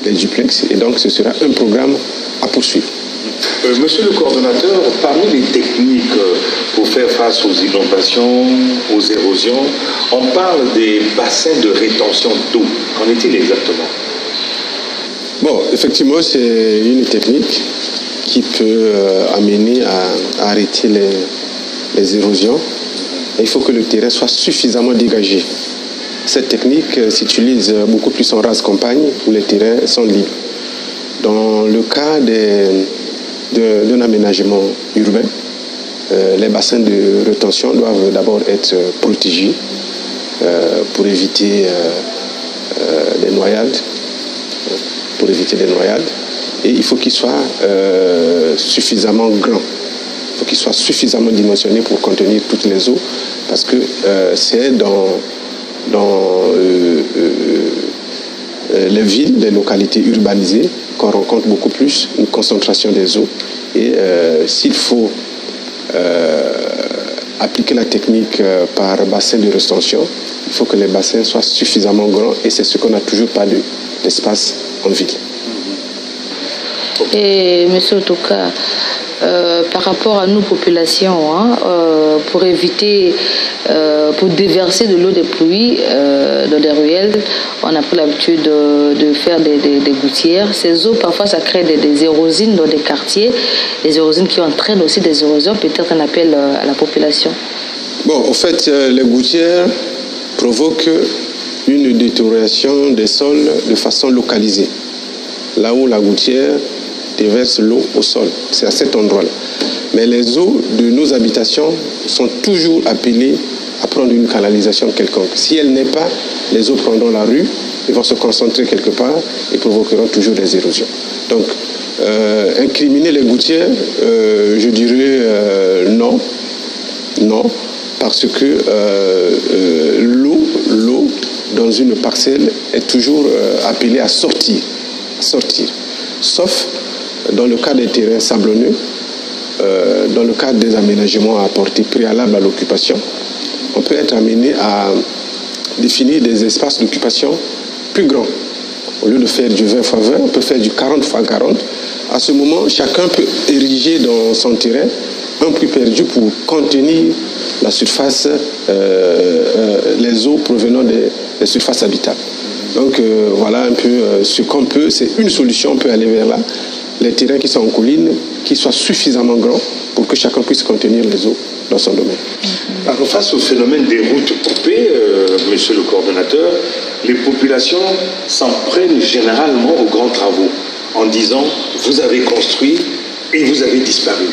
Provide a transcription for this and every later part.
des duplex. Et donc, ce sera un programme à poursuivre. Monsieur le coordonnateur, parmi les techniques pour faire face aux inondations, aux érosions, on parle des bassins de rétention d'eau. Qu'en est-il exactement? Bon, effectivement, c'est une technique qui peut amener à arrêter les érosions. Et il faut que le terrain soit suffisamment dégagé. Cette technique s'utilise beaucoup plus en rase campagne où les terrains sont libres. Dans le cas d'un aménagement urbain, les bassins de rétention doivent d'abord être protégés pour éviter des noyades. Et il faut qu'ils soient suffisamment grands. Il faut qu'ils soient suffisamment dimensionnés pour contenir toutes les eaux, parce que c'est dans les villes, les localités urbanisées, qu'on rencontre beaucoup plus une concentration des eaux. Et s'il faut appliquer la technique par bassin de rétention, il faut que les bassins soient suffisamment grands, et c'est ce qu'on n'a toujours pas d'espace en ville. Et M. Otoka, par rapport à nos populations, pour éviter, pour déverser de l'eau des pluies dans les ruelles, on a pris l'habitude de faire des gouttières. Ces eaux, parfois, ça crée des érosines dans des quartiers, des érosines qui entraînent aussi des érosions. Peut-être un appel à la population. Bon, en fait, les gouttières provoquent une détérioration des sols de façon localisée. Là où la gouttière déverse l'eau au sol, c'est à cet endroit-là. Mais les eaux de nos habitations sont toujours appelées à prendre une canalisation quelconque. Si elle n'est pas, les eaux prendront la rue, ils vont se concentrer quelque part et provoqueront toujours des érosions. Donc, incriminer les gouttières, je dirais non, parce que l'eau dans une parcelle est toujours appelée à sortir, sauf dans le cas des terrains sablonneux, dans le cadre des aménagements à apporter préalable à l'occupation, on peut être amené à définir des espaces d'occupation plus grands. Au lieu de faire du 20 x 20, on peut faire du 40 x 40. À ce moment, chacun peut ériger dans son terrain un puits perdu pour contenir la surface, les eaux provenant des surfaces habitables. Donc voilà un peu ce qu'on peut, c'est une solution, on peut aller vers là. Les terrains qui sont en colline, qui soient suffisamment grands pour que chacun puisse contenir les eaux dans son domaine. Alors, face au phénomène des routes coupées, monsieur le coordonnateur, les populations s'en prennent généralement aux grands travaux en disant « vous avez construit et vous avez disparu ».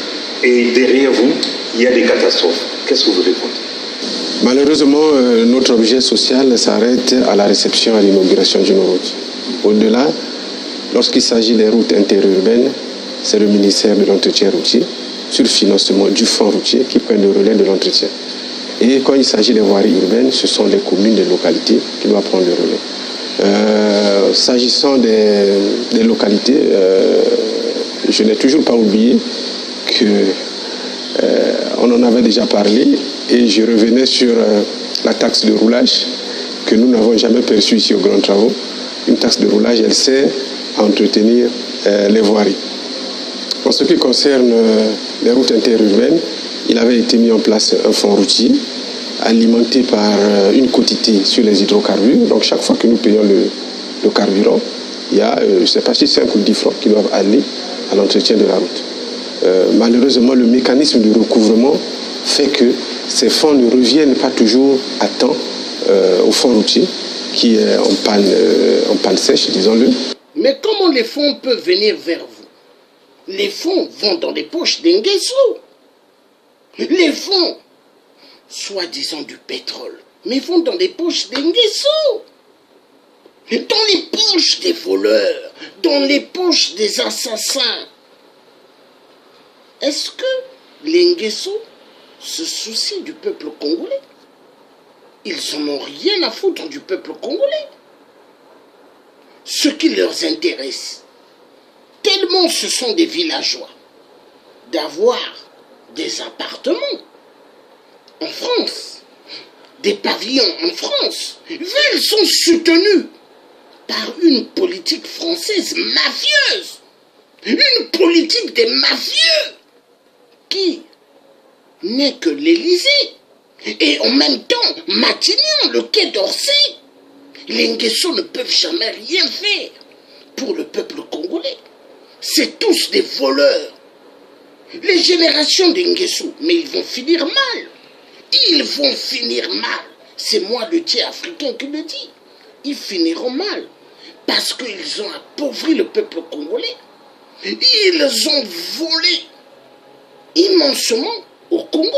Et derrière vous, il y a des catastrophes. Qu'est-ce que vous répondez? Malheureusement, notre objet social s'arrête à la réception, à l'inauguration d'une route. Au-delà, lorsqu'il s'agit des routes interurbaines, c'est le ministère de l'Entretien routier, sur le financement du fonds routier, qui prend le relais de l'entretien. Et quand il s'agit des voiries urbaines, ce sont les communes, les localités qui doivent prendre le relais. S'agissant des localités, je n'ai toujours pas oublié qu'on en avait déjà parlé, et je revenais sur la taxe de roulage que nous n'avons jamais perçue ici aux grands travaux. Une taxe de roulage, elle sert à entretenir les voiries. En ce qui concerne les routes interurbaines, il avait été mis en place un fonds routier alimenté par une quotité sur les hydrocarbures. Donc chaque fois que nous payons le carburant, il y a, je ne sais pas si 5 ou 10 francs qui doivent aller à l'entretien de la route. Malheureusement, le mécanisme de recouvrement fait que ces fonds ne reviennent pas toujours à temps au fonds routier qui est en panne sèche, disons-le. Mais comment les fonds peuvent venir vers vous? Les fonds vont dans les poches d'Nguesso. Les fonds, soi-disant du pétrole, mais vont dans les poches d'Nguesso. Dans les poches des voleurs, dans les poches des assassins. Est-ce que les Nguesso se soucient du peuple congolais? Ils n'en ont rien à foutre du peuple congolais. Ce qui leur intéresse, tellement ce sont des villageois, d'avoir des appartements en France, des pavillons en France. Ils sont soutenus par une politique française mafieuse, une politique des mafieux qui n'est que l'Élysée et en même temps Matignon, le Quai d'Orsay. Les Nguesso ne peuvent jamais rien faire pour le peuple congolais. C'est tous des voleurs. Les générations des Nguesso, mais ils vont finir mal. Ils vont finir mal. C'est moi le Dieu africain qui le dit. Ils finiront mal. Parce qu'ils ont appauvri le peuple congolais. Ils ont volé immensément au Congo.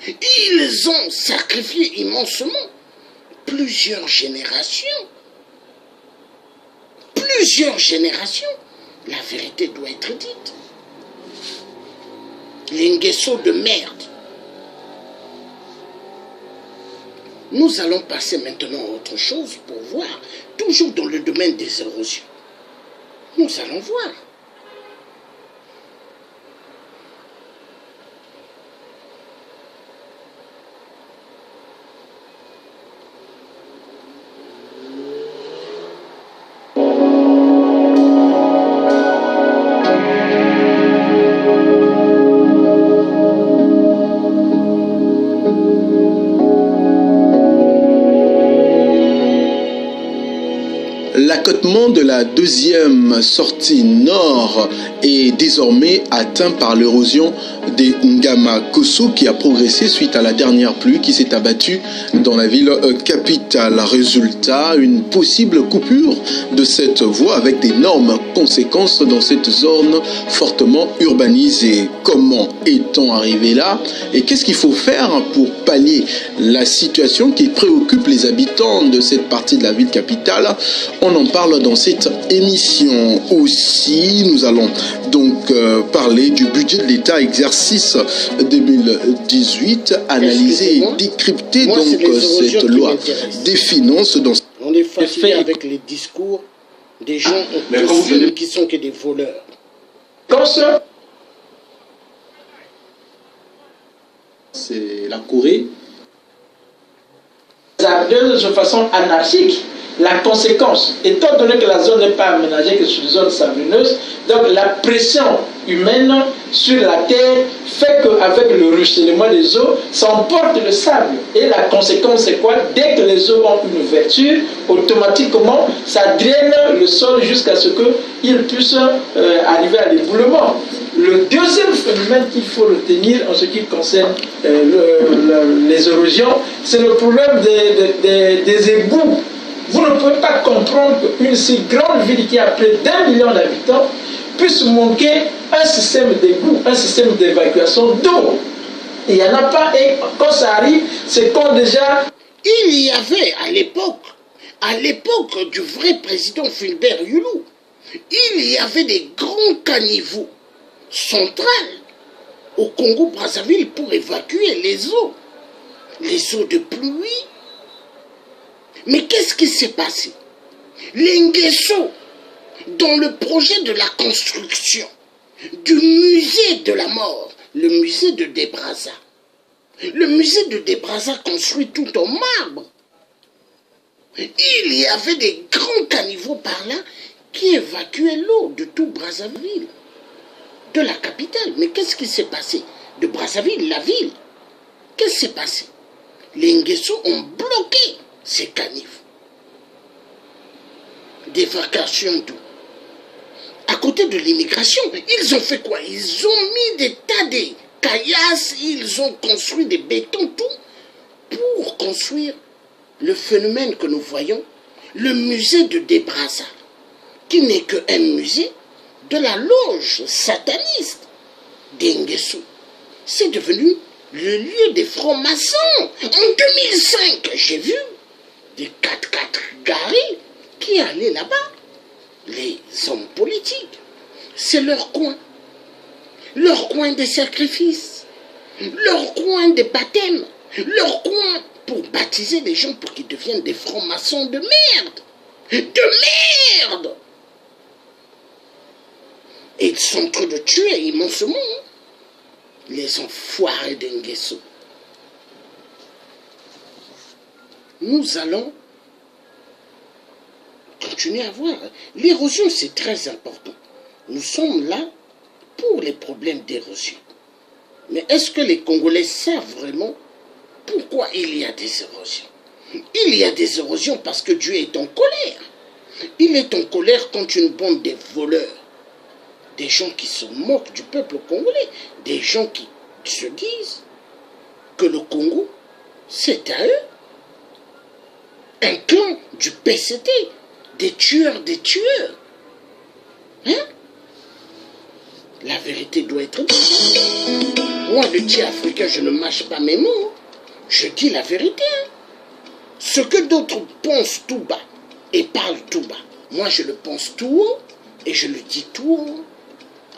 Ils ont sacrifié immensément plusieurs générations. Plusieurs générations. La vérité doit être dite. Les Nguesso de merde. Nous allons passer maintenant à autre chose pour voir, toujours dans le domaine des érosions. Nous allons voir. L'accotement de la deuxième sortie nord est désormais atteint par l'érosion des Ngama-Kosso qui a progressé suite à la dernière pluie qui s'est abattue dans la ville capitale. Résultat, une possible coupure de cette voie avec d'énormes conséquences dans cette zone fortement urbanisée. Comment est-on arrivé là et qu'est-ce qu'il faut faire pour pallier la situation qui préoccupe les habitants de cette partie de la ville capitale? On en parle dans cette émission aussi. Nous allons donc parler du budget de l'État exercice 2018, analyser et décrypter donc cette loi des finances. On est fatigué avec les discours des gens qui sont que des voleurs. C'est la Corée. De façon anarchique. La conséquence, étant donné que la zone n'est pas aménagée que sur une zone sabloneuse, donc la pression humaine sur la terre fait qu'avec le ruissellement des eaux, ça emporte le sable. Et la conséquence, c'est quoi? Dès que les eaux ont une ouverture, automatiquement, ça draine le sol jusqu'à ce qu'il puisse arriver à l'éboulement. Le deuxième phénomène qu'il faut retenir en ce qui concerne les érosions, c'est le problème des égouts. Vous ne pouvez pas comprendre qu'une si grande ville qui a près d'1 million d'habitants puisse manquer un système d'égout, un système d'évacuation d'eau. Il n'y en a pas et quand ça arrive, c'est comme déjà... Il y avait à l'époque du vrai président Fulbert Yulou, il y avait des grands caniveaux centrales au Congo-Brazzaville pour évacuer les eaux de pluie. Mais qu'est-ce qui s'est passé? Les Nguesso, dans le projet de la construction du musée de la mort, le musée de Debraza, le musée de Debraza construit tout en marbre, il y avait des grands caniveaux par là qui évacuaient l'eau de tout Brazzaville, de la capitale. Mais qu'est-ce qui s'est passé? De Brazzaville, la ville, qu'est-ce qui s'est passé? Les Nguesso ont bloqué ces caniveaux d'évacuation d'eau. À côté de l'immigration, ils ont fait quoi? Ils ont mis des tas de caillasses, ils ont construit des bétons, tout, pour construire le phénomène que nous voyons, le musée de Debraza, qui n'est qu'un musée de la loge sataniste des Nguesso. C'est devenu le lieu des francs-maçons. En 2005, j'ai vu des 4x4 garés qui allaient là-bas. Les hommes politiques, c'est leur coin des sacrifices, leur coin des baptêmes, leur coin pour baptiser les gens pour qu'ils deviennent des francs-maçons de merde. De merde! Et ils sont en train de tuer immensément les enfoirés de Nguesso. Nous allons continuer à voir. L'érosion, c'est très important. Nous sommes là pour les problèmes d'érosion. Mais est-ce que les Congolais savent vraiment pourquoi il y a des érosions? Il y a des érosions parce que Dieu est en colère. Il est en colère contre une bande de voleurs. Des gens qui se moquent du peuple congolais. Des gens qui se disent que le Congo, c'est à eux. Un clan du PCT, des tueurs. Hein? La vérité doit être dite. Moi, le Dieu africain, je ne mâche pas mes mots. Je dis la vérité. Ce que d'autres pensent tout bas et parlent tout bas, moi je le pense tout haut et je le dis tout haut.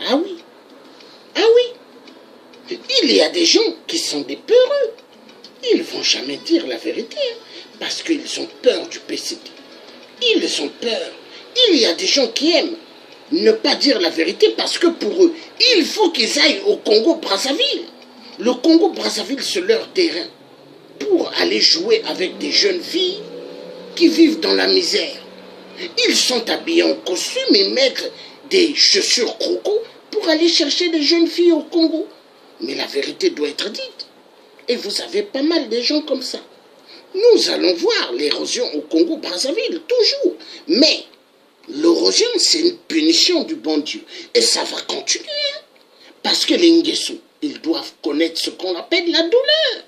Ah oui. Ah oui. Il y a des gens qui sont des peureux. Ils ne vont jamais dire la vérité parce qu'ils ont peur du PCT. Ils ont peur. Il y a des gens qui aiment ne pas dire la vérité parce que pour eux, il faut qu'ils aillent au Congo-Brazzaville. Le Congo-Brazzaville, c'est leur terrain pour aller jouer avec des jeunes filles qui vivent dans la misère. Ils sont habillés en costume et mettent des chaussures croco pour aller chercher des jeunes filles au Congo. Mais la vérité doit être dite. Et vous avez pas mal de gens comme ça. Nous allons voir l'érosion au Congo-Brazzaville, toujours. Mais l'érosion, c'est une punition du bon Dieu. Et ça va continuer. Parce que les Nguessou, ils doivent connaître ce qu'on appelle la douleur.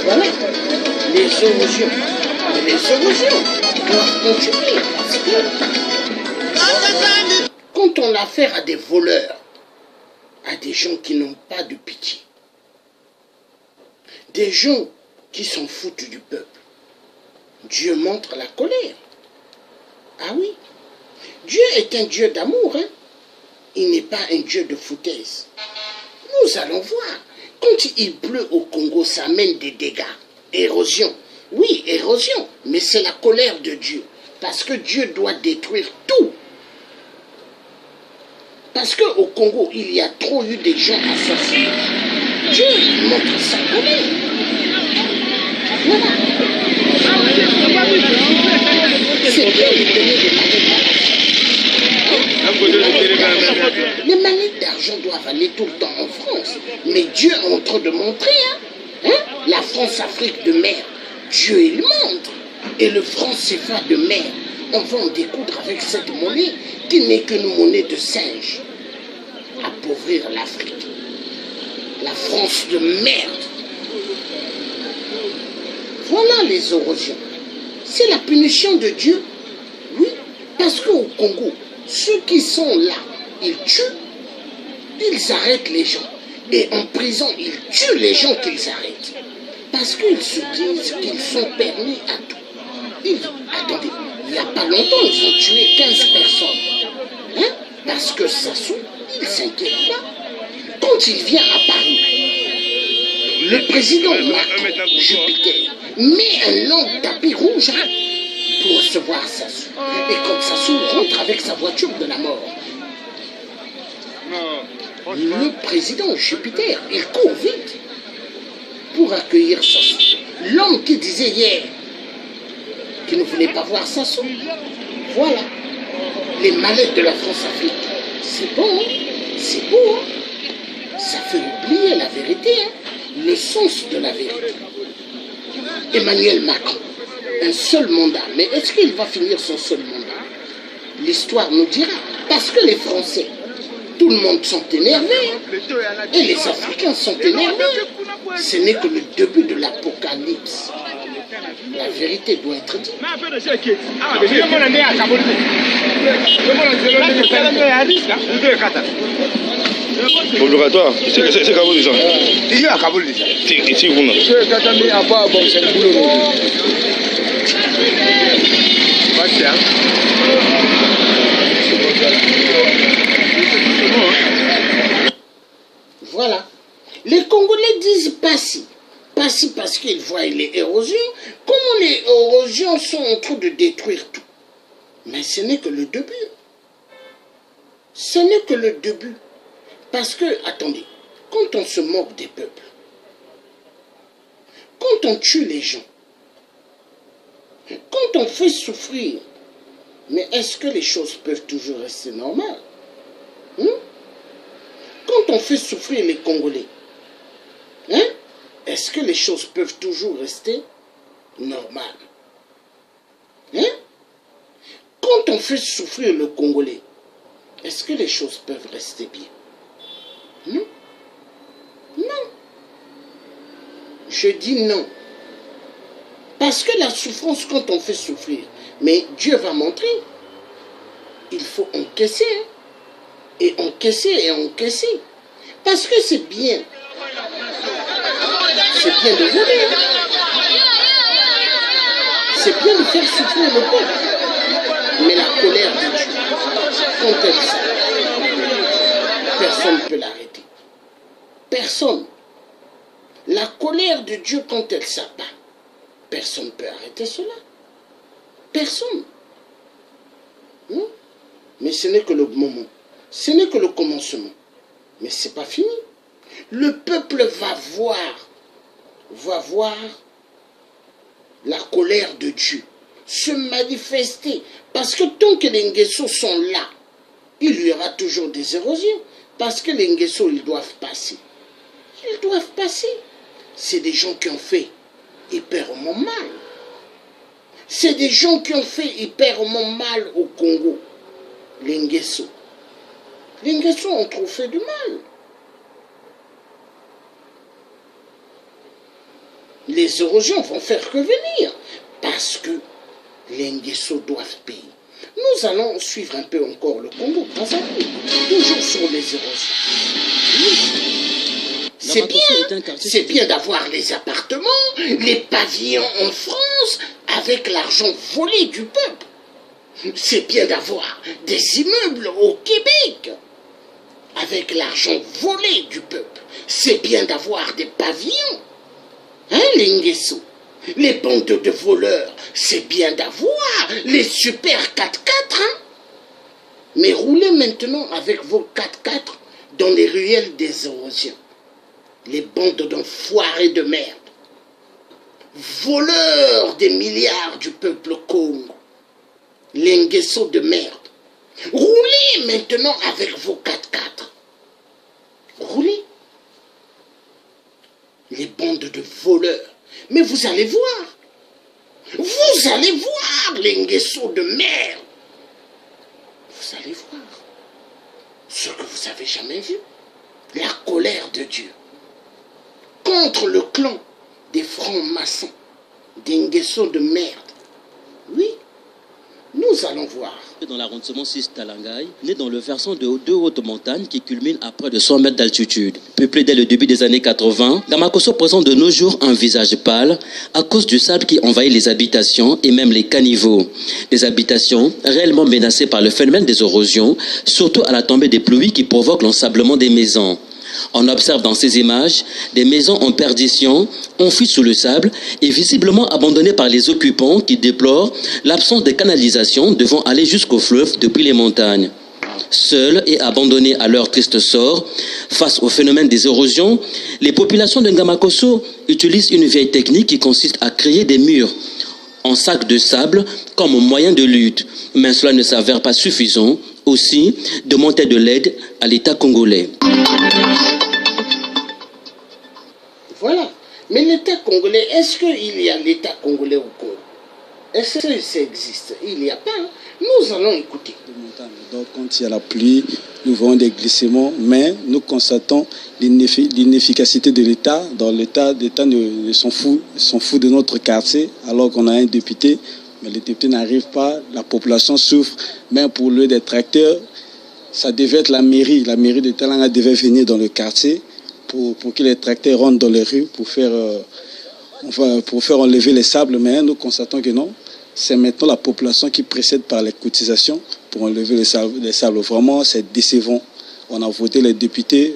Voilà, les érosions. Mais les érosions doivent continuer parce que quand on a affaire à des voleurs, à des gens qui n'ont pas de pitié, des gens qui s'en foutent du peuple, Dieu montre la colère. Ah oui, Dieu est un Dieu d'amour, hein? Il n'est pas un Dieu de foutaise. Nous allons voir. Quand il pleut au Congo, ça amène des dégâts. Érosion. Oui, érosion. Mais c'est la colère de Dieu. Parce que Dieu doit détruire tout. Parce qu'au Congo, il y a trop eu des gens assassinés. Dieu montre sa colère. Voilà. C'est Dieu qui donnait des manières. Les manières d'argent doivent aller tout le temps en France. Mais Dieu est en train de montrer, la France-Afrique de mer. Dieu, il montre. Et le franc CFA de mer. On va en découdre avec cette monnaie qui n'est qu'une monnaie de singe. Appauvrir l'Afrique. La France de merde. Voilà les érosions. C'est la punition de Dieu. Oui, parce qu'au Congo, ceux qui sont là, ils tuent, ils arrêtent les gens. Et en prison, ils tuent les gens qu'ils arrêtent. Parce qu'ils se disent qu'ils sont permis à tout. Attendez, il n'y a pas longtemps, ils ont tué 15 personnes. Parce que Sassou, il ne s'inquiète pas. Quand il vient à Paris, le président Macron, Jupiter, met un long tapis rouge pour recevoir Sassou. Et quand Sassou rentre avec sa voiture de la mort, le président Jupiter, il court vite pour accueillir Sassou. L'homme qui disait hier qu'il ne voulait pas voir Sassou. Voilà. Les mallettes de la France-Afrique. C'est bon, hein? C'est beau, hein? Ça fait oublier la vérité, hein? Le sens de la vérité. Emmanuel Macron, un seul mandat. Mais est-ce qu'il va finir son seul mandat? L'histoire nous dira. Parce que les Français, tout le monde sont énervés. Hein? Et les Africains sont énervés. Ce n'est que le début de l'apocalypse. La vérité doit être dite. Bonjour à toi. C'est Kaboul déjà. Il est à Kaboul déjà. C'est vous là. C'est Katami à pas bon, c'est le boulot. Voilà. Les Congolais disent Passy. Passy parce qu'ils voient les érosions. Comment les érosions sont en train de détruire tout. Mais ce n'est que le début. Ce n'est que le début. Parce que, attendez, quand on se moque des peuples, quand on tue les gens, quand on fait souffrir, mais est-ce que les choses peuvent toujours rester normales? Quand on fait souffrir les Congolais, est-ce que les choses peuvent toujours rester normales? Quand on fait souffrir le Congolais, est-ce que les choses peuvent rester bien? Non. Non. Je dis non. Parce que la souffrance, quand on fait souffrir, mais Dieu va montrer, il faut encaisser. Et encaisser et encaisser. Parce que c'est bien. C'est bien de voler. C'est bien de faire souffrir le peuple. Mais la colère de Dieu, quand elle s'arrête, personne ne peut l'arrêter. Personne. La colère de Dieu, quand elle s'abat, personne ne peut arrêter cela. Personne. Mais ce n'est que le moment. Ce n'est que le commencement. Mais ce n'est pas fini. Le peuple va voir la colère de Dieu se manifester. Parce que tant que les Nguessos sont là, il y aura toujours des érosions. Parce que les Nguessos, ils doivent passer. Ils doivent passer. C'est des gens qui ont fait hyperement mal. C'est des gens qui ont fait hyperement mal au Congo. Les Nguessos. Les Nguessos ont trop fait du mal. Les érosions vont faire que venir. Parce que les Nguessos doivent payer. Nous allons suivre un peu encore le Congo. Toujours sur les érosions. C'est bien d'avoir les appartements, les pavillons en France avec l'argent volé du peuple. C'est bien d'avoir des immeubles au Québec avec l'argent volé du peuple. C'est bien d'avoir des pavillons. Les Nguessos, les bandes de voleurs, c'est bien d'avoir les super 4x4. Mais roulez maintenant avec vos 4x4 dans les ruelles des érosions. Les bandes d'enfoirés de merde. Voleurs des milliards du peuple Congo. Les Nguessos de merde. Roulez maintenant avec vos 4x4. Roulez. Les bandes de voleurs. Mais vous allez voir. Vous allez voir les Nguessos de merde. Vous allez voir. Ce que vous n'avez jamais vu. La colère de Dieu. Contre le clan des francs-maçons, des Nguessos de merde. Oui, nous allons voir. Dans l'arrondissement 6 Talangaï, né dans le versant de deux hautes montagnes qui culminent à près de 100 mètres d'altitude. Peuplé dès le début des années 80, Ngama-Kosso présente de nos jours un visage pâle à cause du sable qui envahit les habitations et même les caniveaux. Des habitations réellement menacées par le phénomène des érosions, surtout à la tombée des pluies qui provoquent l'ensablement des maisons. On observe dans ces images des maisons en perdition, enfouies sous le sable et visiblement abandonnées par les occupants qui déplorent l'absence de canalisation devant aller jusqu'au fleuve depuis les montagnes. Seules et abandonnées à leur triste sort, face au phénomène des érosions, les populations de Ngamakosso utilisent une vieille technique qui consiste à créer des murs en sacs de sable comme moyen de lutte. Mais cela ne s'avère pas suffisant. Aussi, demander de l'aide à l'État congolais. Voilà. Mais l'État congolais, est-ce qu'il y a l'État congolais au Congo? Est-ce que ça existe? Il n'y a pas. Nous allons écouter. Donc, quand il y a la pluie, nous voyons des glissements, mais nous constatons l'inefficacité de l'État. Dans l'État s'en fout de notre quartier, alors qu'on a un député, mais le député n'arrive pas, la population souffre. Mais pour le des tracteurs, ça devait être la mairie de Talanga devait venir dans le quartier pour que les tracteurs rentrent dans les rues pour faire enlever les sables, mais nous constatons que non. C'est maintenant la population qui précède par les cotisations pour enlever les sables. Vraiment, c'est décevant. On a voté les députés.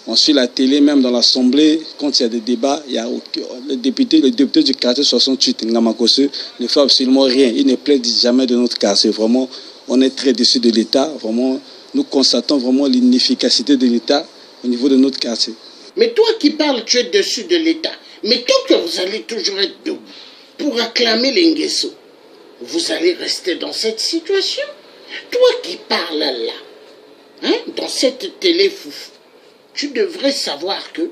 On suit la télé, même dans l'Assemblée, quand il y a des débats, le député du quartier 68, Ngamakosso, ne fait absolument rien. Il ne plaide jamais de notre quartier. Vraiment, on est très déçus de l'État. Vraiment, nous constatons vraiment l'inefficacité de l'État au niveau de notre quartier. Mais toi qui parles, tu es dessus de l'État. Mais tant que vous allez toujours être debout pour acclamer les Nguesso, vous allez rester dans cette situation. Toi qui parles là, dans cette télé foufou, tu devrais savoir que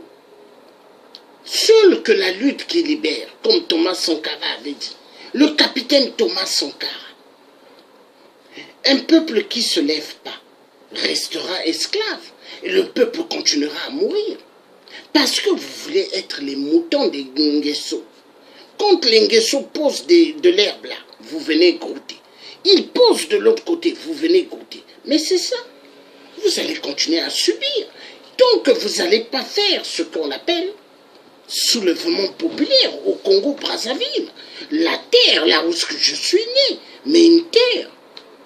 seul que la lutte qui libère, comme Thomas Sankara avait dit, le capitaine Thomas Sankara, un peuple qui ne se lève pas restera esclave et le peuple continuera à mourir. Parce que vous voulez être les moutons des Nguesso. Quand les Nguesso posent de l'herbe là, vous venez goûter. Ils posent de l'autre côté, vous venez goûter. Mais c'est ça. Vous allez continuer à subir. Tant que vous n'allez pas faire ce qu'on appelle soulèvement populaire au Congo-Brazzaville. La terre, là où je suis né, mais une terre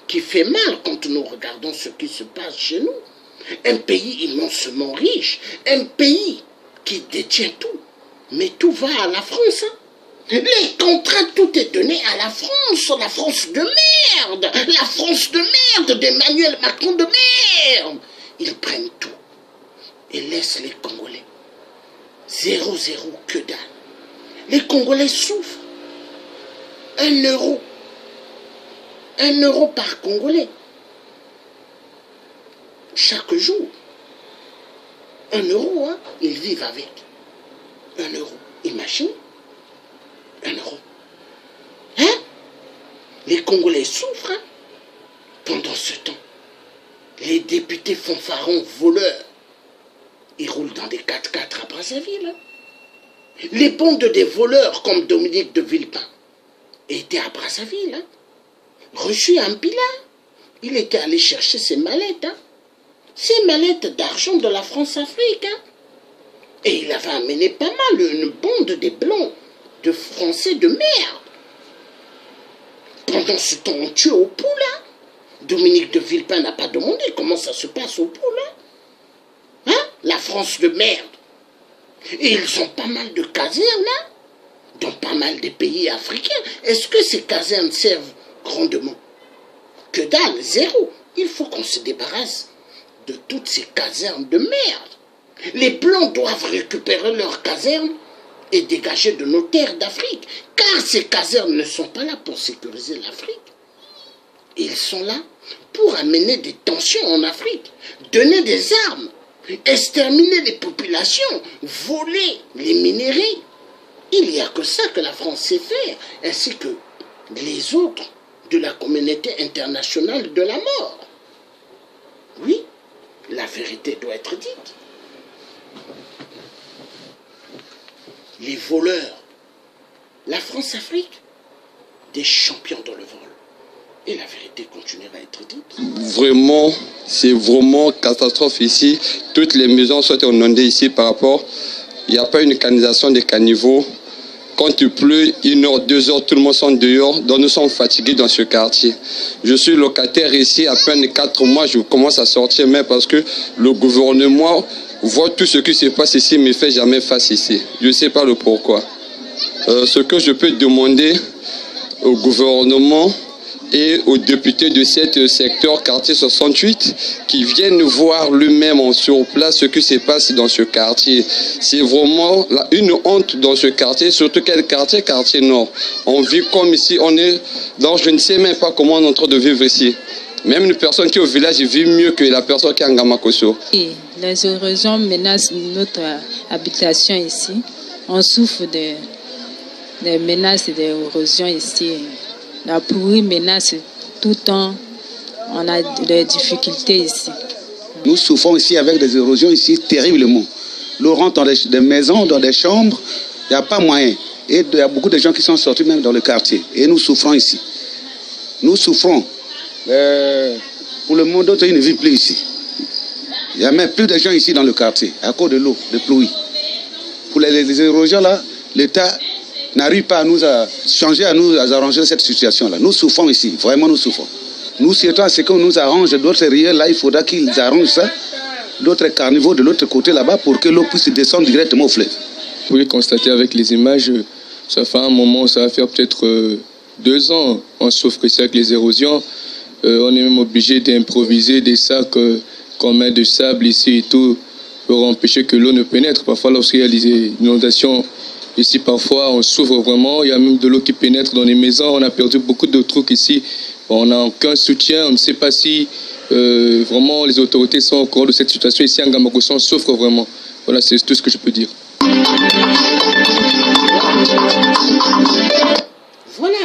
qui fait mal quand nous regardons ce qui se passe chez nous. Un pays immensement riche, un pays qui détient tout. Mais tout va à la France. Les contrats, tout est donné à la France de merde, la France de merde d'Emmanuel Macron de merde. Ils prennent tout et laissent les Congolais. 0-0, que dalle. Les Congolais souffrent. 1 euro. 1 euro par Congolais. Chaque jour. 1 euro, ils vivent avec. 1 euro. Imagine. 1 euro. Les Congolais souffrent. Pendant ce temps, les députés fanfarons voleurs, ils roulent dans des 4x4 à Brazzaville. Les bandes des voleurs comme Dominique de Villepin étaient à Brazzaville. Reçu un Mpila. Il était allé chercher ses mallettes. Ces mallettes d'argent de la France-Afrique. Et il avait amené pas mal une bande des blancs, de Français de merde. Pendant ce temps, on tue au pouls, là. Dominique de Villepin n'a pas demandé comment ça se passe au pouls, là. La France de merde. Et ils ont pas mal de casernes, là, dans pas mal de pays africains. Est-ce que ces casernes servent grandement? Que dalle, 0. Il faut qu'on se débarrasse de toutes ces casernes de merde. Les Blancs doivent récupérer leurs casernes et dégager de nos terres d'Afrique. Car ces casernes ne sont pas là pour sécuriser l'Afrique. Ils sont là pour amener des tensions en Afrique, donner des armes, exterminer les populations, voler les minéraux. Il n'y a que ça que la France sait faire, ainsi que les autres de la communauté internationale de la mort. Oui, la vérité doit être dite. Les voleurs, la France-Afrique, des champions dans le vol. Et la vérité continuera à être dite. Vraiment, c'est vraiment catastrophe ici. Toutes les maisons sont inondées ici par rapport. Il n'y a pas une canalisation des caniveaux. Quand il pleut, 1 heure, 2 heures, tout le monde sont dehors. Donc nous sommes fatigués dans ce quartier. Je suis locataire ici, à peine 4 mois, je commence à sortir, mais parce que le gouvernement voit tout ce qui se passe ici, mais ne fait jamais face ici. Je ne sais pas le pourquoi. Ce que je peux demander au gouvernement, et aux députés de cet secteur quartier 68 qui viennent voir lui-même sur place ce qui se passe dans ce quartier. C'est vraiment une honte dans ce quartier, surtout quel quartier? Quartier Nord. On vit comme ici, on est dans, je ne sais même pas comment on est en train de vivre ici. Même une personne qui est au village vit mieux que la personne qui est en Ngamakosso. Les érosions menacent notre habitation ici. On souffre des menaces d'érosion ici. La pluie menace tout le temps. On a des difficultés ici. Nous souffrons ici avec des érosions ici terriblement. L'eau rentre dans des maisons, dans des chambres. Il n'y a pas moyen. Et il y a beaucoup de gens qui sont sortis même dans le quartier. Et nous souffrons ici. Nous souffrons. Pour le monde, d'autres ne vivent plus ici. Il n'y a même plus de gens ici dans le quartier à cause de l'eau, de pluie. Pour les érosions là, l'État n'arrive pas à nous changer, à nous arranger cette situation là. Nous souffrons ici, vraiment nous souffrons. Nous souhaitons à ce qu'on nous arrange d'autres rieurs là, il faudra qu'ils arrangent ça, d'autres carnivores de l'autre côté là-bas pour que l'eau puisse descendre directement au fleuve. Vous pouvez constater avec les images, ça fait un moment, ça va faire peut-être 2 ans, on souffre ici avec les érosions. On est même obligé d'improviser des sacs qu'on met de sable ici et tout pour empêcher que l'eau ne pénètre. Parfois, lorsqu'il y a des inondations, ici, parfois, on souffre vraiment. Il y a même de l'eau qui pénètre dans les maisons. On a perdu beaucoup de trucs ici. On n'a aucun soutien. On ne sait pas si vraiment les autorités sont au courant de cette situation. Ici, en Ngamakosso, on souffre vraiment. Voilà, c'est tout ce que je peux dire. Voilà.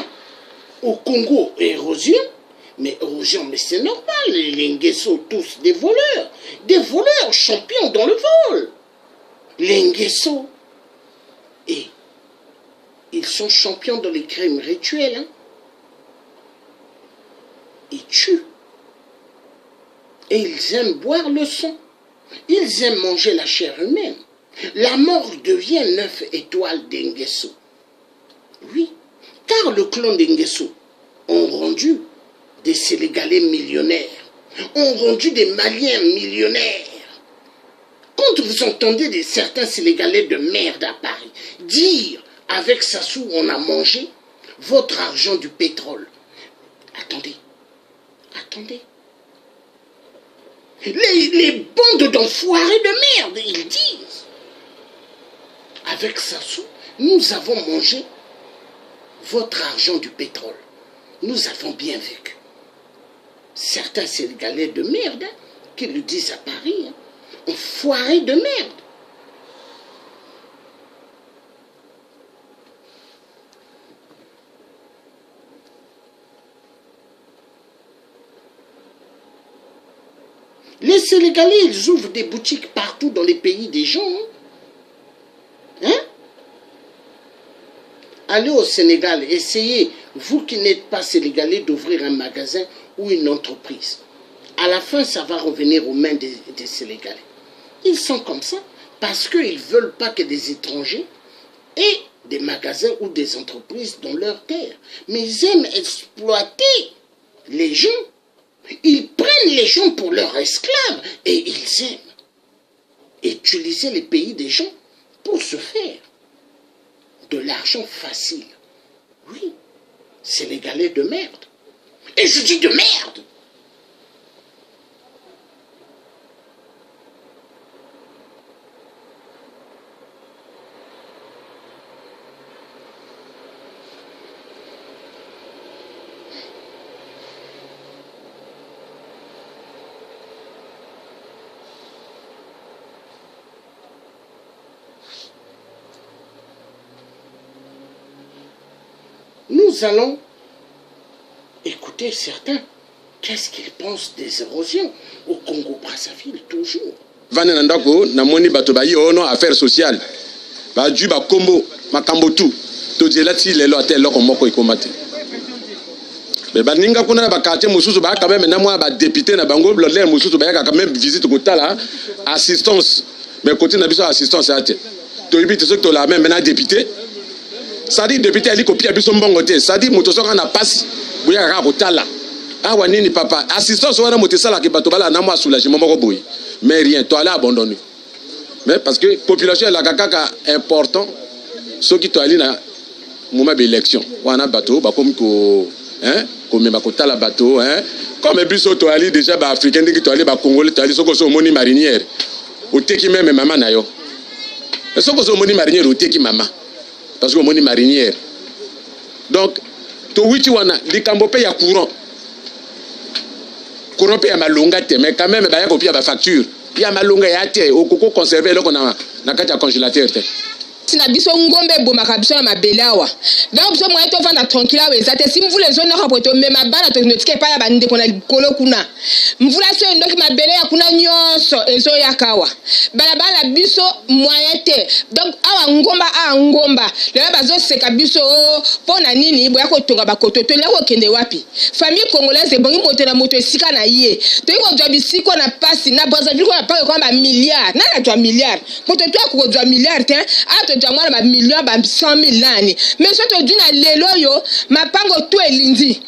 Au Congo, érosion. Mais érosion, mais c'est normal. Les Nguesso, tous des voleurs champions dans le vol. Les Nguesso, et ils sont champions dans les crimes rituels. Hein. Ils tuent. Et ils aiment boire le sang. Ils aiment manger la chair humaine. La mort devient 9 étoiles des Nguesso. Oui, car le clan des Nguesso ont rendu des Sénégalais millionnaires, ont rendu des Maliens millionnaires. Quand vous entendez certains Sénégalais de merde à Paris dire « avec Sassou, on a mangé votre argent du pétrole », attendez. Les bandes d'enfoirés de merde, ils disent « avec Sassou, nous avons mangé votre argent du pétrole. Nous avons bien vécu. » Certains Sénégalais de merde hein, qui le disent à Paris, hein, enfoirés de merde. Les Sénégalais, ils ouvrent des boutiques partout dans les pays des gens. Hein? Allez au Sénégal, essayez, vous qui n'êtes pas Sénégalais, d'ouvrir un magasin ou une entreprise. À la fin, ça va revenir aux mains des Sénégalais. Ils sont comme ça parce qu'ils ne veulent pas que des étrangers aient des magasins ou des entreprises dans leur terre. Mais ils aiment exploiter les gens. Ils prennent les gens pour leurs esclaves et ils aiment utiliser les pays des gens pour se faire de l'argent facile. Oui, Sénégalais de merde. Et je dis de merde. Nous allons écouter certains. Qu'est-ce qu'ils pensent des érosions au Congo-Brazzaville, toujours? Vanenandako, namoni batobayi ono affaires sociales. Baju ba kombo, makambo tout. Tojelati lelo atel loko moko ikomate. Mais baninga kuna ba quartier mususu ba quand même na moi ba député na bango blodler mususu ba quand même visite kotala assistance. Mais côté na biso assistance ate. To yibite ce que la même na député. Ça dit député ali copie biso mbongote. Ça dit moto soka na passe. Buya ka kotala. Ah ouais, nini papa, assistance wana motesala ke bato bala na moi soulagement moko boy. Mais rien, toi là abandonné. Mais parce que population la kaka important ceux qui to ali na moment d'élection. Wana bato ba comme ko hein, comme bakotala bateau hein comme biso to ali déjà ba africain qui to ali ba congolais to ali soko so moni marinière oteki même maman na yo soko so moni marinière oteki maman parce que moni marinière donc to wichi wana likambo pe ya courant pe ya malonga te mais quand même ba ya kopia ba facture ya malonga ya te okoko conserver loko na kati ya congélateur te tina biso ngombe bomaka biso na mabele awa donc biso moyen tovanda tranquille awa eza te si mvula ezonaka po tomema bana tonotike epai ya bandeko na likolo kuna mvula so endoki mabele ya kuna nyonso ezoyaka awa balabala biso moyen te donc awa ngomba lelo bazoseka biso mpo na nini boya kotonga bakoto tolinga kokende wapi famille congolaise ebongi moto na moto esika na ye toyi kozwa bisiko na pasi na Brazzaville ko na pake kwa bamilliard nani atwa milliard moto to akozwa milliard te mwana ba million ba 100,000 nani mais soto dina lelo yo mapango to elindi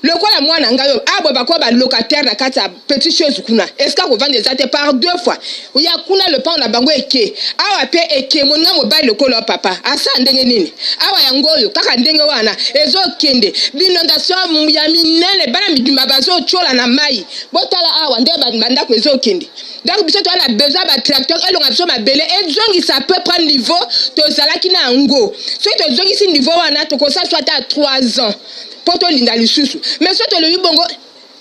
lokola mwana ngayo abo bako ba locataire na kata petite chose kuna est-ce que ko vendre des até par deux fois ya kuna le pan na bango eke awa pe eke mona mobile lokolo papa asa ndenge nini awa yangoyo kaka ndenge wana ezo kende l'inondation ya minene bana miduma bazo chola na mai botala awa nde banda ko ezo kende donc biso to na besoin ba tracteur elonga biso mabele ezongi ça peut prendre niveau to zalaki na ngo so to zongi si niveau wana to ko ça soit à 3 ans poto linda lisusu mais so to le bongo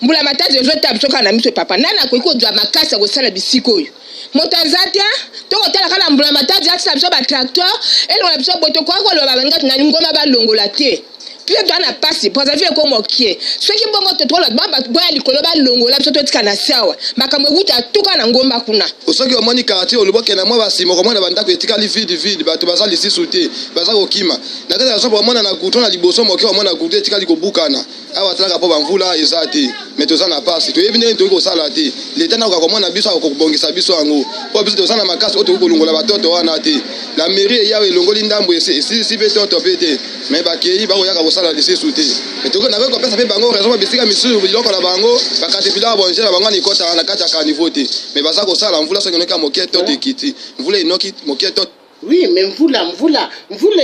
mbula mataje ezo tab soka na miso papa nana ko kozwa makasa ko sala bisiko yo motanzatia to ko tala kala mbula mataje atsa biso ba tracteur elonga biso boto ko ko lo ba ngati na ngoma ba longola te puis to na pasi Brazzaville ko mokie ce qui bongo to trola ba boya likolo ba longola biso to tika na sawa makamwe guta tuka na ngomba kuna osoki omoni quartier oloboke na mwa basimo ko mona bandako etika li vide bato bazali si sauter baza ko kima na kata so po mona na guto na liboso mokie o mona guto etika li ko bukana awa talaka po bamvula ezati mais to za na pasi to yebine to ko sala te leta na ko mona biso ko bongisa biso ango po biso to za na makasi o to ko longola batoto wana te la mairie ya elongoli ndambo si beto to pete mais bakei ba oyaka ko sala disi sauter mais to ko na ko pesa pe bango raison bisika misu biloko na bango bakati pila bonje na bango ni kota na kati ya caniveau te mais baza ko sala mvula so ngoka mokie to te kiti mvula inoki mokie to oui mais mvula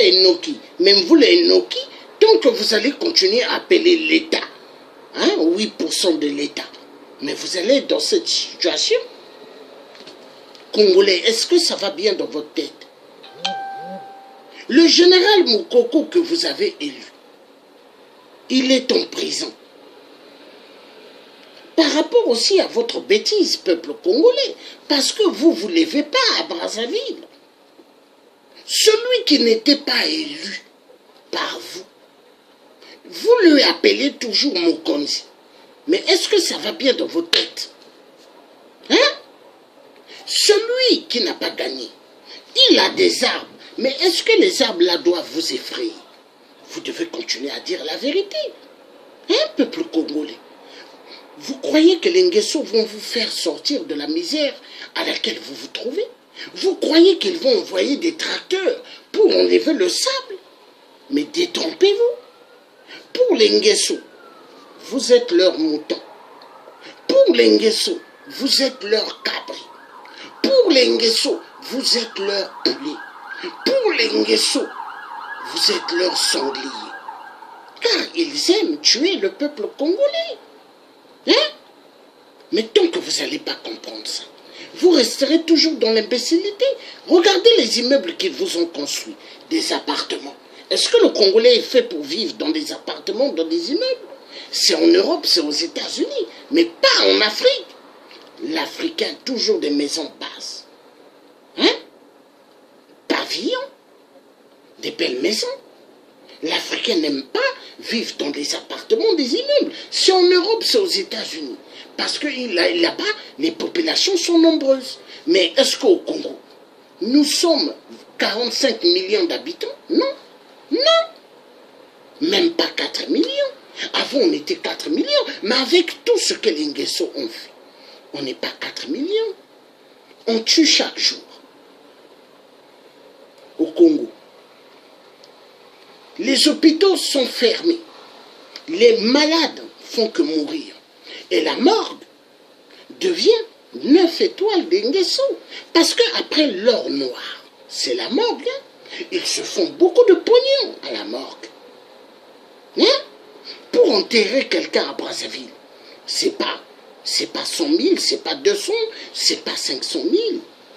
inoki mais mvula inoki donc vous allez continuer à appeler l'État hein 8% de l'État mais vous allez dans cette situation Congolais est-ce que ça va bien dans votre tête le général Moukoko que vous avez élu il est en prison par rapport aussi à votre bêtise, peuple congolais, parce que vous ne vous levez pas à Brazzaville. Celui qui n'était pas élu par vous, vous lui appelez toujours Mokonzi. Mais est-ce que ça va bien dans vos têtes? Hein? Celui qui n'a pas gagné, il a des arbres. Mais est-ce que les arbres-là doivent vous effrayer? Vous devez continuer à dire la vérité. Hein, peuple congolais? Vous croyez que les Nguesso vont vous faire sortir de la misère à laquelle vous vous trouvez? Vous croyez qu'ils vont envoyer des tracteurs pour enlever le sable? Mais détrompez-vous. Pour les Nguesso, vous êtes leur mouton. Pour les Nguesso, vous êtes leur cabri. Pour les Nguesso, vous êtes leur poulet. Pour les Nguesso, vous êtes leur sanglier. Car ils aiment tuer le peuple congolais. Hein? Mais tant que vous n'allez pas comprendre ça, vous resterez toujours dans l'imbécilité. Regardez les immeubles qu'ils vous ont construits, des appartements. Est-ce que le Congolais est fait pour vivre dans des appartements, dans des immeubles? C'est en Europe, c'est aux États-Unis, mais pas en Afrique. L'Africain a toujours des maisons basses. Hein? Pavillons, des belles maisons. L'Africain n'aime pas vivre dans des appartements, des immeubles. C'est en Europe, c'est aux États-Unis. Parce que là-bas, les populations sont nombreuses. Mais est-ce qu'au Congo, nous sommes 45 millions d'habitants? Non. Non. Même pas 4 millions. Avant, on était 4 millions. Mais avec tout ce que les Nguesso ont fait, on n'est pas 4 millions. On tue chaque jour. Au Congo. Les hôpitaux sont fermés. Les malades font que mourir. Et la morgue devient 9 étoiles des Nguesso. Parce qu'après l'or noir, c'est la morgue. Hein? Ils se font beaucoup de pognon à la morgue. Hein? pour enterrer quelqu'un à Brazzaville, c'est pas 100 000, c'est pas 200, c'est pas 500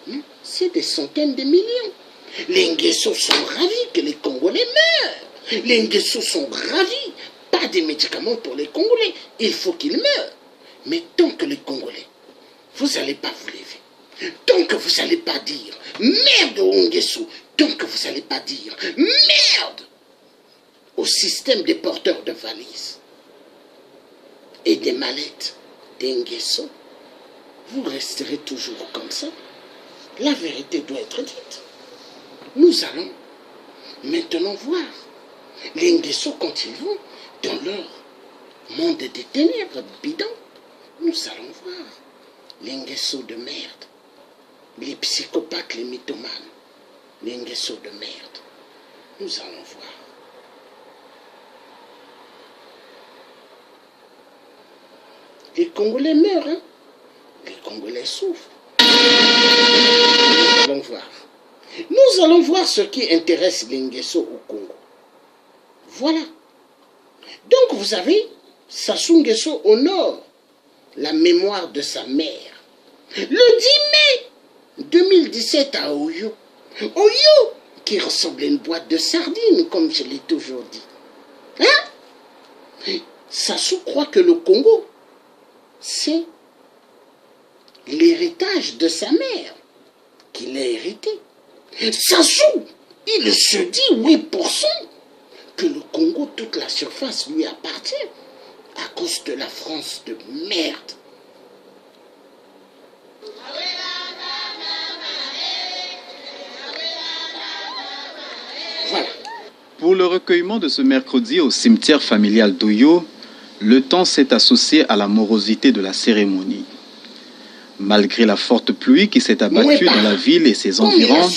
000. C'est des centaines de millions. Les Nguessos sont ravis que les Congolais meurent. Les Nguessos sont ravis. Pas de médicaments pour les Congolais. Il faut qu'ils meurent. Mais tant que les Congolais, vous n'allez pas vous lever. Tant que vous n'allez pas dire merde aux Nguessos. Tant que vous n'allez pas dire merde au système des porteurs de valises et des mallettes des Nguessos, vous resterez toujours comme ça. La vérité doit être dite. Nous allons maintenant voir les Nguessos quand ils vont dans leur monde des ténèbres bidons. Nous allons voir les Nguessos de merde, les psychopathes, les mythomanes, les Nguessos de merde. Nous allons voir. Les Congolais meurent, hein? Les Congolais souffrent. Nous allons voir. Nous allons voir ce qui intéresse les Nguessos au Congo. Voilà. Donc vous avez Sassou Nguesso au nord, la mémoire de sa mère. Le 10 mai 2017 à Oyo. Oyo qui ressemblait à une boîte de sardines, comme je l'ai toujours dit. Hein? Sassou croit que le Congo, c'est l'héritage de sa mère qu'il a hérité. Sassou, il se dit 8% que le Congo, toute la surface lui appartient à cause de la France de merde. Voilà. Pour le recueillement de ce mercredi au cimetière familial d'Oyo, le temps s'est associé à la morosité de la cérémonie. Malgré la forte pluie qui s'est abattue dans la ville et ses environs,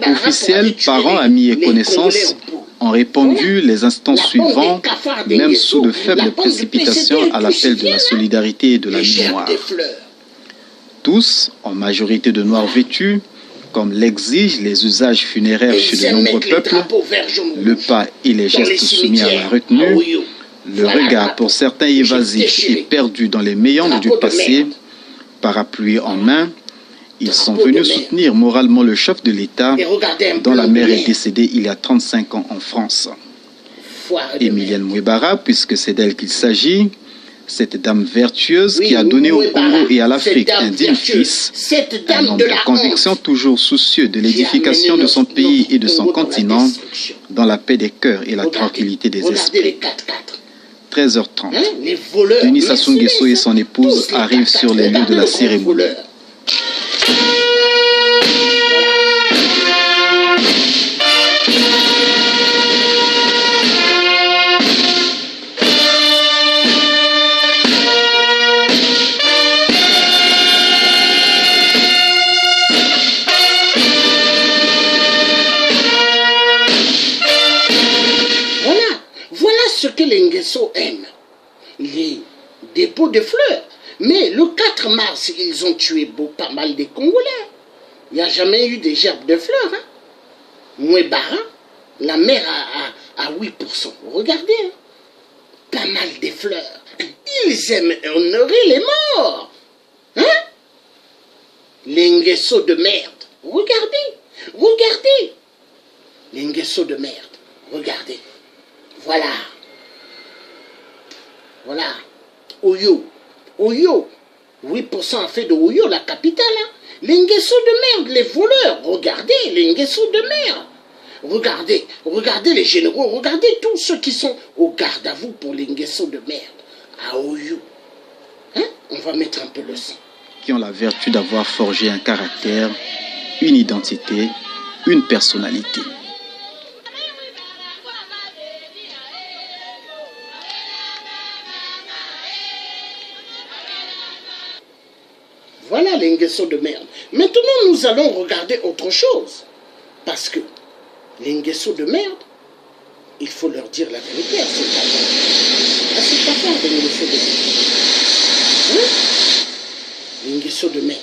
officiels, parents, amis et connaissances ont répondu les instants suivants, même sous de faibles précipitations, à l'appel de la solidarité et de la mémoire. Tous, en majorité de noirs vêtus, comme l'exigent les usages funéraires chez de nombreux peuples, le pas et les gestes soumis à la retenue, le regard pour certains évasif et perdu dans les méandres du passé, parapluie en main, ils sont venus soutenir moralement le chef de l'État dont la mère est décédée il y a 35 ans en France. Emilienne Mouebara, puisque c'est d'elle qu'il s'agit, cette dame vertueuse qui a donné au Congo et à l'Afrique un digne fils, un homme de conviction toujours soucieux de l'édification de son pays et de son continent, dans la paix des cœurs et la tranquillité des esprits. 13h30, Denis Sassou Nguesso et son épouse arrivent sur les lieux de la cérémonie. Ce que les Nguessos aiment, les dépôts de fleurs. Mais le 4 mars, ils ont tué pas mal de Congolais. Il n'y a jamais eu de gerbes de fleurs. Hein? Mouebara, la mère à 8%. Regardez, hein? Pas mal de fleurs. Ils aiment honorer les morts. Hein? Les Nguessos de merde. Regardez, regardez. Les Nguessos de merde. Regardez. Voilà. Voilà. Oyo. Oyo. 8% a fait de Oyo la capitale. Hein? Les Nguessos de merde, les voleurs. Regardez, les Nguessos de merde. Regardez, regardez les généraux. Regardez tous ceux qui sont au garde à vous pour les Nguessos de merde. À Oyo. Hein? On va mettre un peu le sang. Qui ont la vertu d'avoir forgé un caractère, une identité, une personnalité. Voilà les Nguessos de merde. Maintenant, nous allons regarder autre chose. Parce que les Nguessos de merde, il faut leur dire la vérité à cette affaire. À cette affaire des Nguessos de merde. Hein? Les Nguessos de merde.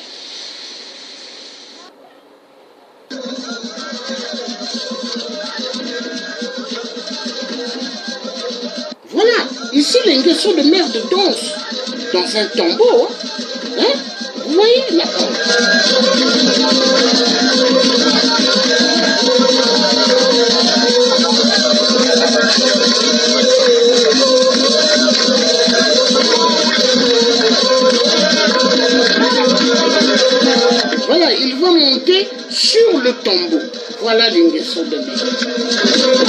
Voilà, ils ici, les Nguesso de merde dansent dans un tombeau. Hein? Vous voyez là. Voilà, il va monter sur le tombeau. Voilà les Nguesso de merde.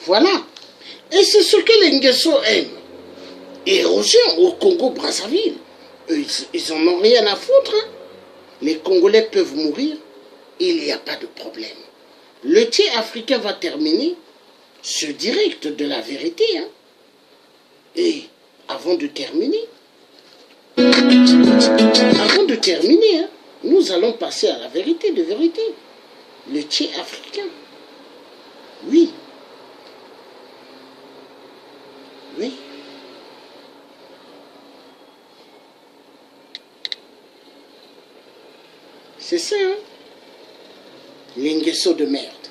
Voilà. Et c'est ce que les Nguesso aiment. Érosion au Congo-Brazzaville. Ils en ont rien à foutre. Hein. Les Congolais peuvent mourir. Il n'y a pas de problème. Le tiers africain va terminer ce direct de la vérité. Hein. Et avant de terminer, hein, nous allons passer à la vérité de vérité. Le tiers africain. Oui. Oui. C'est ça, hein? Les Nguesso de merde.